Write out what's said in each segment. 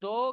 2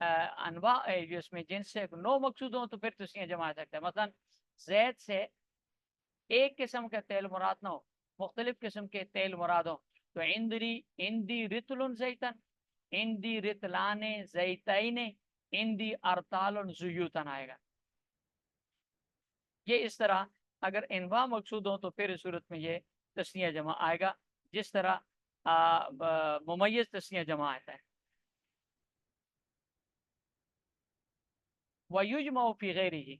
انواع جو اس میں جنس سے نو مقصود ہوں تو پھر تسنیہ جمع آ سکتا ہے. مثلا زید سے ایک قسم کا تیل مراد نہ ہو, مختلف قسم کے تیل مراد ہو, تو اندی رتل زیتن, اندی رتلان زیتین, اندی ارتال زیوتن آئے گا. یہ اس طرح اگر انواع مقصود ہوں تو پھر اس صورت میں یہ تسنیہ جمع آئے گا, جس طرح ممیز تسنیہ جمع آتا ہے. وَيُجْمَعُ فِي غَيْرِهِ,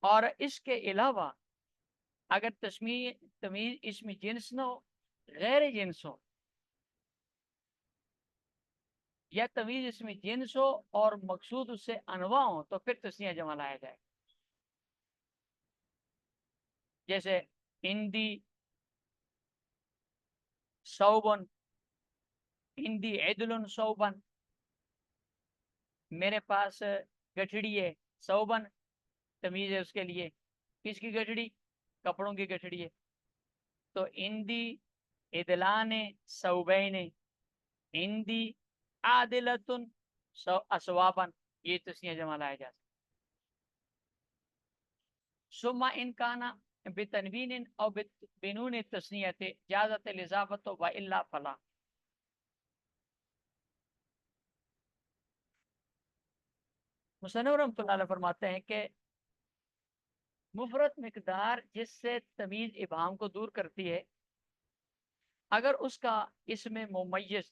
اور اس کے علاوہ اگر تمیز اسم جنس نہ ہو, غیر جنس ہو, یا تمیز اسم جنس ہو اور مقصود اس سے انواع ہو, تو پھر تسنیہ جمع لایا جائے. جیسے ہندی صوبن, ہندی عدل صوبن, میرے پاس گٹھڑی ہے, صوبن تمیز ہے اس کے لیے, کس کی گٹھڑی؟ کپڑوں کی گٹھڑی ہے. تو ہندی ادلان صوبین, ہندی عادلتن اسوابن, یہ تسنیہ جمع لایا جا سکتا. ثم ان کانا بتنوین او بنون تسنیت جازت الاضافت و الا فلا. مصنف رحمۃ اللہ علیہ فرماتے ہیں کہ مفرد مقدار جس سے تمیز ابہام کو دور کرتی ہے, اگر اس کا اسم ممیز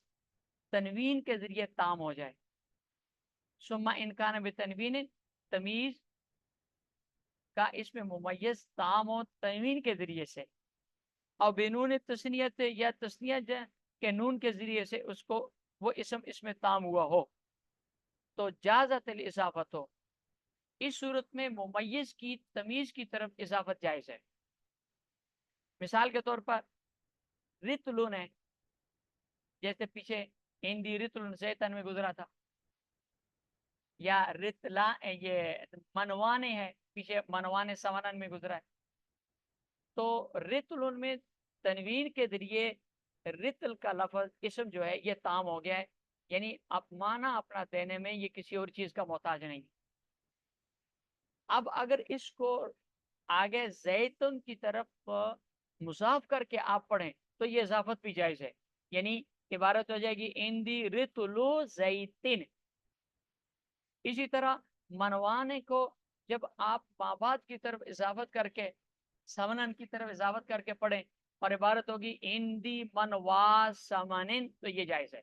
تنوین کے ذریعے تام ہو جائے, ثم ان کان بتنوین, تمیز کا اسم ممیز تام ہو تنوین کے ذریعے سے, اور بنون تسنیت, یا تسنیہ کے نون کے ذریعے سے اس کو وہ اسم تام ہوا ہو, تو جازت الاضافت ہو, اس صورت میں ممیز کی تمیز کی طرف اضافت جائز ہے. مثال کے طور پر رتلن ہے, جیسے پیچھے ہندی رتلن زیتن میں گزرا تھا, یا رتلا یہ منوانے ہے, پیچھے منوانے سمنن میں گزرا ہے. تو رتلن میں تنوین کے ذریعے رتل کا لفظ اسم جو ہے یہ تام ہو گیا ہے, یعنی معنی اپنا دینے میں یہ کسی اور چیز کا محتاج نہیں. اب اگر اس کو آگے زیتون کی طرف مضاف کر کے آپ پڑھیں تو یہ اضافت بھی جائز ہے, یعنی عبارت ہو جائے گی اندی رتلو زیتن. اسی طرح منوانے کو جب آپ مابعد کی طرف اضافت کر کے سمنن کی طرف اضافت کر کے پڑھیں اور عبارت ہوگی اندی منوا سمنن, تو یہ جائز ہے.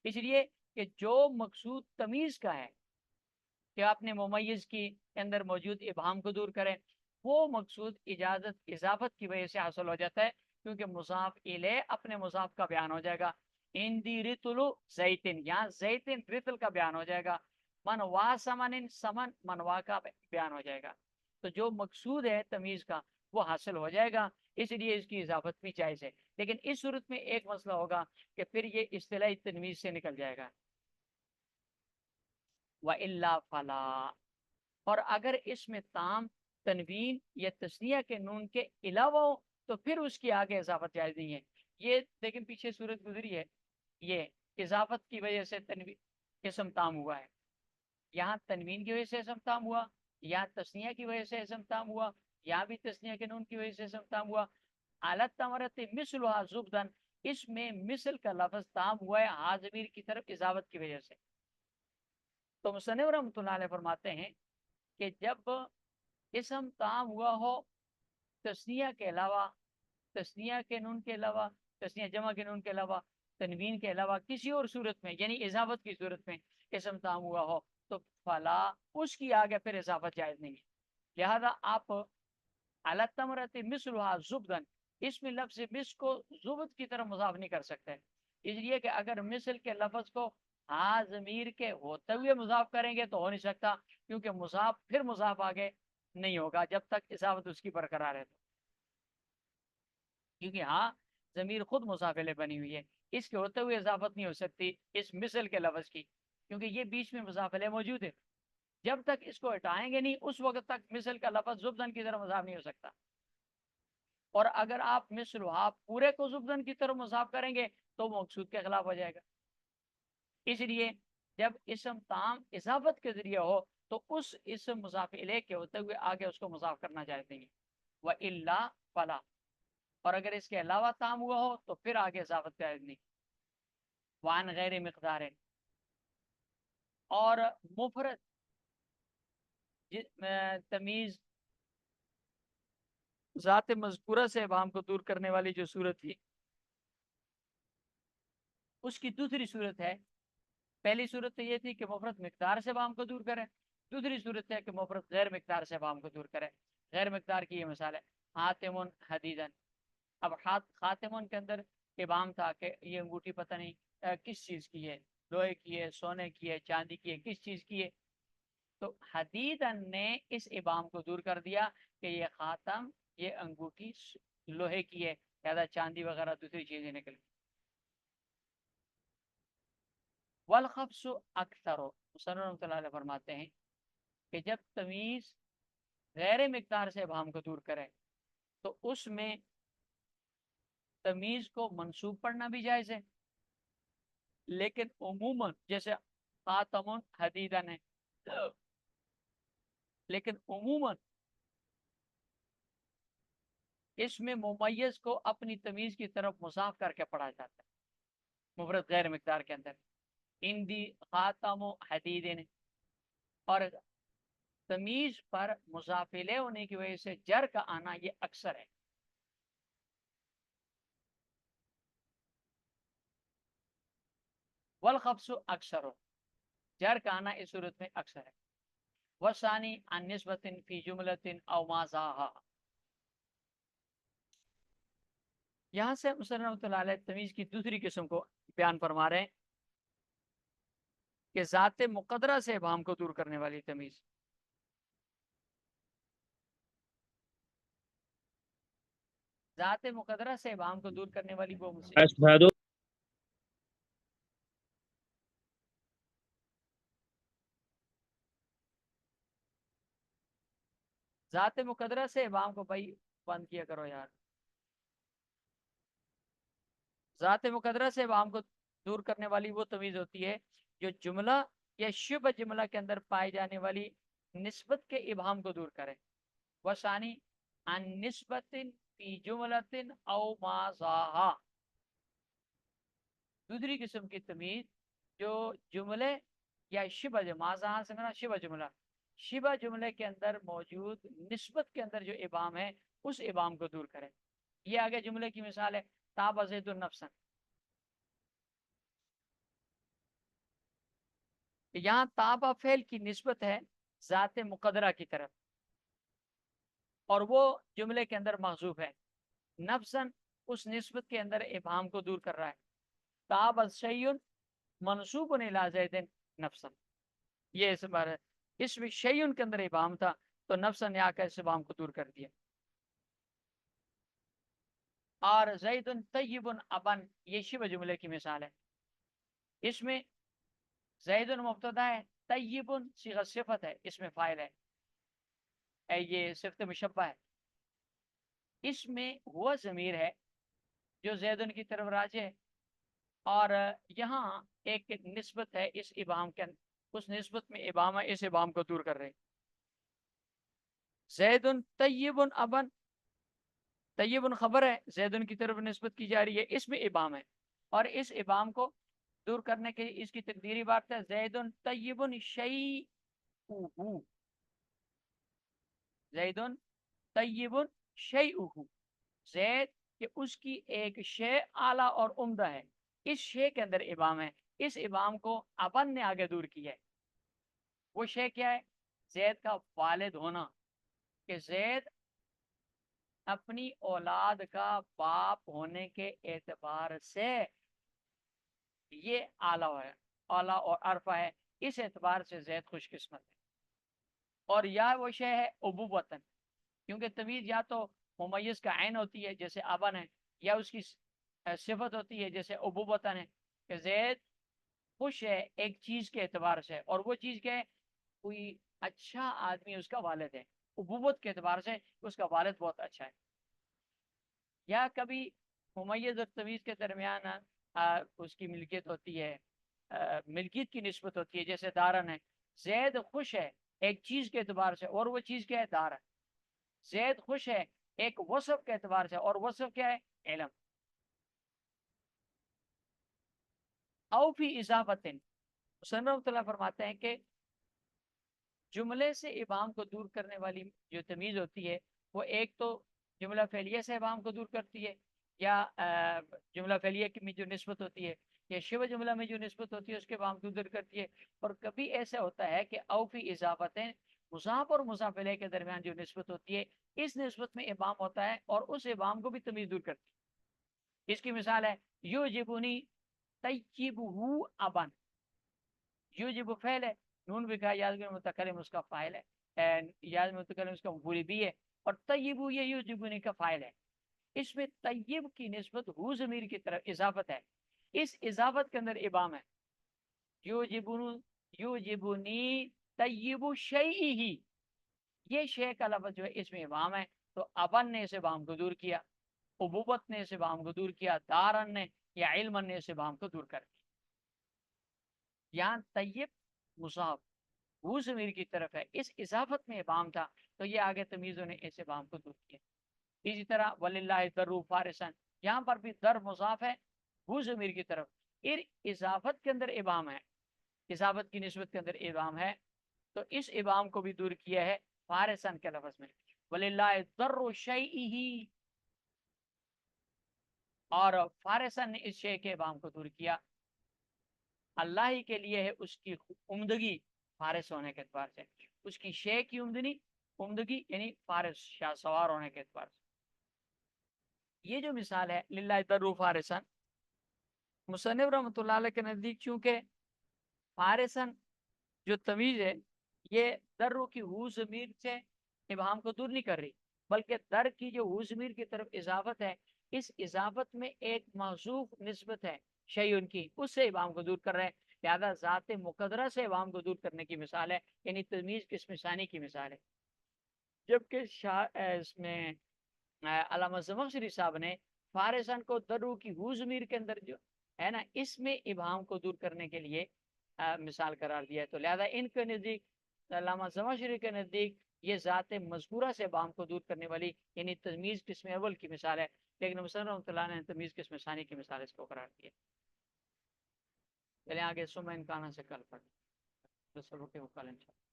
اس لیے کہ جو مقصود تمیز کا ہے کہ آپ نے ممیز کی اندر موجود ابہام کو دور کریں, وہ مقصود اضافت کی وجہ سے حاصل ہو جاتا ہے, کیونکہ مضاف الیہ اپنے مضاف کا بیان ہو جائے گا. اندی رتلو زیتن, یہاں زیتن رتل کا بیان ہو جائے گا, منوا سمن سمن منوا کا بیان ہو جائے گا. تو جو مقصود ہے تمیز کا وہ حاصل ہو جائے گا, اس لیے اس کی اضافت بھی جائز ہے. لیکن اس صورت میں ایک مسئلہ ہوگا کہ پھر یہ اصطلاحی تنویز سے نکل جائے گا. وَإِلَّا فَلَا, اور اگر اس میں تام تنوین یا تسنیہ کے نون کے علاوہ ہو تو پھر اس کی آگے اضافت جائز نہیں ہے. یہ لیکن پیچھے صورت گزری ہے, یہ اضافت کی وجہ سے اسم تام ہوا ہے, یہاں تنوین کی وجہ سے اسم تام ہوا, یہاں تسنیہ کی وجہ سے اسم تام ہوا, یہاں بھی تسنیہ کے نون کی وجہ سے اسم تام ہوا. اعلیٰ تمرت مثلھا زبدن, اس میں مثل کا لفظ تام ہوا ہے ہا ضمیر کی طرف اضافت کی وجہ سے. تو مصنف رحمۃ اللہ علیہ فرماتے ہیں کہ جب اسم تام ہوا ہو تسنیہ کے علاوہ, تسنیہ کے نون کے علاوہ, تسنیہ جمع کے نون کے علاوہ, تنوین کے علاوہ کسی اور صورت میں, یعنی اضافت کی صورت میں اسم تام ہوا ہو, تو فلا, اس کی آگے پھر اضافت جائز نہیں ہے. لہذا آپ اعلیٰ تمرت مثلھا زبدن, اس میں لفظ مثل کو زبد کی طرح مضاف نہیں کر سکتے, اس لیے کہ اگر مثل کے لفظ کو ہاں ضمیر کے ہوتے ہوئے مضاف کریں گے تو ہو نہیں سکتا, کیونکہ مضاف پھر مضاف آگے نہیں ہوگا جب تک اضافت اس کی برقرار ہے. کیونکہ ہاں ضمیر خود مضاف الیہ بنی ہوئی ہے, اس کے ہوتے ہوئے اضافت نہیں ہو سکتی اس مثل کے لفظ کی, کیونکہ یہ بیچ میں مضاف الیہ موجود ہے. جب تک اس کو ہٹائیں گے نہیں اس وقت تک مثل کا لفظ زبدن کی طرف مضاف نہیں ہو سکتا. اور اگر آپ مثلھا پورے کو زبدن کی طرف مضاف کریں گے تو مقصود کے خلاف ہو جائے گا. اس لیے جب اسم تام اضافت کے ذریعے ہو تو اس اسم مضاف الیہ کے ہوتے ہوئے آگے اس کو مضاف کرنا جائز نہیں. وَإِلَّا فَلَا، اور اگر اس کے علاوہ تام ہوا ہو تو پھر آگے اضافت جائز نہیں. وعن غیر مقدار، اور مفرد تمیز ذات مذکورہ سے ابہام کو دور کرنے والی جو صورت تھی، اس کی دوسری صورت ہے. پہلی صورت تو یہ تھی کہ مفرد مقدار سے ابہام کو دور کرے، دوسری صورت ہے کہ مفرد غیر مقدار سے ابہام کو دور کرے. غیر مقدار کی یہ مثال ہے حاتم حدیدن. اب خاتمن کے اندر ابہام تھا کہ یہ انگوٹھی پتہ نہیں کس چیز کی ہے، لوہے کی ہے، سونے کی ہے، چاندی کی ہے، کس چیز کی ہے. تو حدیدن نے اس ابہام کو دور کر دیا کہ یہ خاتم، یہ انگوٹھی لوہے کی ہے، زیادہ چاندی وغیرہ دوسری چیزیں نکل گئی. والخبس اکثر، مصنف رحمۃ اللہ علیہ فرماتے ہیں کہ جب تمیز غیر مقدار سے ابہام کو دور کرے تو اس میں تمیز کو منصوب پڑھنا بھی جائز ہے، لیکن عموماً جیسے خاتم حدیدن ہے، لیکن عموماً اس میں ممیز کو اپنی تمیز کی طرف مضاف کر کے پڑھا جاتا ہے مفرد غیر مقدار کے اندر. اندی خاتم حدیدن، اور تمیز پر مضاف الیہ ہونے کی وجہ سے جر کا آنا یہ اکثر ہے. والخبس اکثر، جر کا آنا اس صورت میں اکثر ہے. وثانی عن نسبت فی جملۃ او ما زاها، یہاں سے مصنف رحمۃ اللہ علیہ تمیز کی دوسری قسم کو بیان فرما رہے ہیں کہ ذات مقدرہ سے ابہام کو دور کرنے والی تمیز. ذات مقدرہ سے ابہام کو دور کرنے والی وہ ذات مقدرہ سے ابہام کو بھائی بند کیا کرو یار. ذات مقدرہ سے ابہام کو دور کرنے والی وہ تمیز ہوتی ہے جو جملہ یا شبہ جملہ کے اندر پائی جانے والی نسبت کے ابہام کو دور کرے. وثانی عن نسبت فی جملۃ او ما زاها، دوسری قسم کی تمیز جو جملے یا شبہ ما زاها سے میرا شبہ جملہ، شبہ جملے کے اندر موجود نسبت کے اندر جو ابہام ہے اس ابہام کو دور کرے. یہ آگے جملے کی مثال ہے تاب زید النفسن. یہاں تابع فعل کی نسبت ہے ذات مقدرہ کی طرف اور وہ جملے کے اندر محذوف ہے. نفسن اس نسبت کے اندر ابہام کو دور کر رہا ہے. تاب شیء منصوب الی زید نفسن، یہ اس بار اس میں شیء کے اندر ابہام تھا تو نفسن نے آ کر اس ابہام کو دور کر دیا. اور زید طیب ابن، یہ شبہ جملے کی مثال ہے. اس میں زید مبتدا ہے، طیب صیغہ صفت ہے، اس میں فاعل ہے، یہ صفت مشبہ ہے. اس میں وہ ضمیر ہے جو زیدن کی طرف راجع ہے اور یہاں ایک نسبت ہے اس ابہام کے اندر، اس نسبت میں ابہام ہے، اس ابہام کو دور کر رہے. زیدن طیب ابن، طیب خبر ہے، زیدن کی طرف نسبت کی جا رہی ہے، اس میں ابہام ہے اور اس ابہام کو دور کرنے کے اس کی تقدیری بات ہے زیدن طیب شیء، زیدن طیب شیء، زید کہ اس کی ایک شے اعلیٰ اور عمدہ ہے، اس شے کے اندر ابہام ہے، اس ابہام کو ابن نے آگے دور کیا ہے. وہ شے کیا ہے؟ زید کا والد ہونا، کہ زید اپنی اولاد کا باپ ہونے کے اعتبار سے یہ اعلیٰ ہے، اعلیٰ اور عرفہ ہے، اس اعتبار سے زید خوش قسمت ہے. اور یا وہ شے ہے ابوتن، کیونکہ تمیز یا تو ممیز کا عین ہوتی ہے جیسے ابن ہے، یا اس کی صفت ہوتی ہے جیسے ابوتن ہے، کہ زید خوش ہے ایک چیز کے اعتبار سے، اور وہ چیز کیا ہے؟ کوئی اچھا آدمی اس کا والد ہے، ابوت کے اعتبار سے اس کا والد بہت اچھا ہے. یا کبھی ممیز اور تمیز کے درمیان اس کی ملکیت ہوتی ہے، ملکیت کی نسبت ہوتی ہے، جیسے دارن ہے، زید خوش ہے ایک چیز کے اعتبار سے، اور وہ چیز کیا ہے؟ دار ہے۔ زید خوش ہے ایک وصف کے اعتبار سے، اور وصف کیا ہے؟ علم۔ او فی اضافت، حسن رحمۃ اللہ فرماتے ہیں کہ جملے سے ابہام کو دور کرنے والی جو تمیز ہوتی ہے وہ ایک تو جملہ فعلیہ سے ابہام کو دور کرتی ہے، یا جملہ فعلیہ کی میں جو نسبت ہوتی ہے، یا شبہ جملہ میں جو نسبت ہوتی ہے اس کے ابہام کو دور کرتی ہے۔ اور کبھی ایسا ہوتا ہے کہ او فی اضافت، مضاف اور مضاف الیہ کے درمیان جو نسبت ہوتی ہے اس نسبت میں ابہام ہوتا ہے اور اس ابہام کو بھی تمیز دور کرتی ہے۔ اس کی مثال ہے یوجبنی طیبہ ابن، یوجب فعل ہے، نون بھی کہا یاد میں متکلم اس کا فاعل ہے، یاد میں متکلم اس کا مفعول بھی ہے، اور طیب یہ یوجبنی کا فاعل ہے۔ اس میں طیب کی نسبت ہو ضمیر کی طرف اضافت ہے، اس اضافت کے اندر ابہام ہے، یوجبنی طیب شیئہ، یہ شے کا لفظ جو ہے اس میں ابہام ہے، تو ابن نے اس ابہام کو دور کیا، ابوت نے اس ابہام کو دور کیا، دارن نے یا علمن نے اس ابہام کو دور کر دیا۔ یہاں طیب مضاف وہ ضمیر کی طرف ہے، اس اضافت میں ابہام تھا تو یہ آگے تمیزوں نے اس ابہام کو دور کیا۔ اسی طرح وللہ در فارسن، یہاں پر بھی در مضاف ہے وہ ضمیر کی طرف، اضافت کے اندر ابہام ہے، اضافت کی نسبت کے اندر ابہام ہے، تو اس ابہام کو بھی دور کیا ہے فارسن کے لفظ میں، وللہ در شیئہ، اور فارسن نے اس شے کے ابہام کو دور کیا، اللہ ہی کے لیے ہے اس کی عمدگی فارس ہونے کے اعتبار سے، اس کی شے کی عمدگی یعنی فارس شاہ سوار ہونے کے اعتبار سے۔ یہ جو مثال ہے للہ در فارسن، مصنف رحمۃ اللہ علیہ کے نزدیک چونکہ فارسن جو تمیز ہے یہ در کی ہو ضمیر سے ابہام کو دور نہیں کر رہی، بلکہ در کی جو ہو ضمیر کی طرف اضافت ہے، اس اضافت میں ایک محذوف نسبت ہے شیء کی، اس سے ابہام کو دور کر رہے ہیں، لہذا ذات مقدرہ سے ابہام کو دور کرنے کی مثال ہے، یعنی تمیز قسم ثانی کی مثال ہے۔ جبکہ اس میں علامہ زمخشری صاحب نے فارسن کو درو کی ہو ضمیر کے اندر جو ہے نا اس میں ابہام کو دور کرنے کے لیے مثال قرار دیا ہے، تو لہذا ان کے نزدیک، علامہ زمخشری کے نزدیک، یہ ذات مذکورہ سے ابہام کو دور کرنے والی یعنی تمیز قسم اول کی مثال ہے، لیکن مصنف رحمۃ اللہ نے تمیز قسم ثانی کی مثال اس کو قرار دیا۔ چلیں آگے، ثم ان کان سے کل پڑھ تو سبق کے مکمل انشاءاللہ۔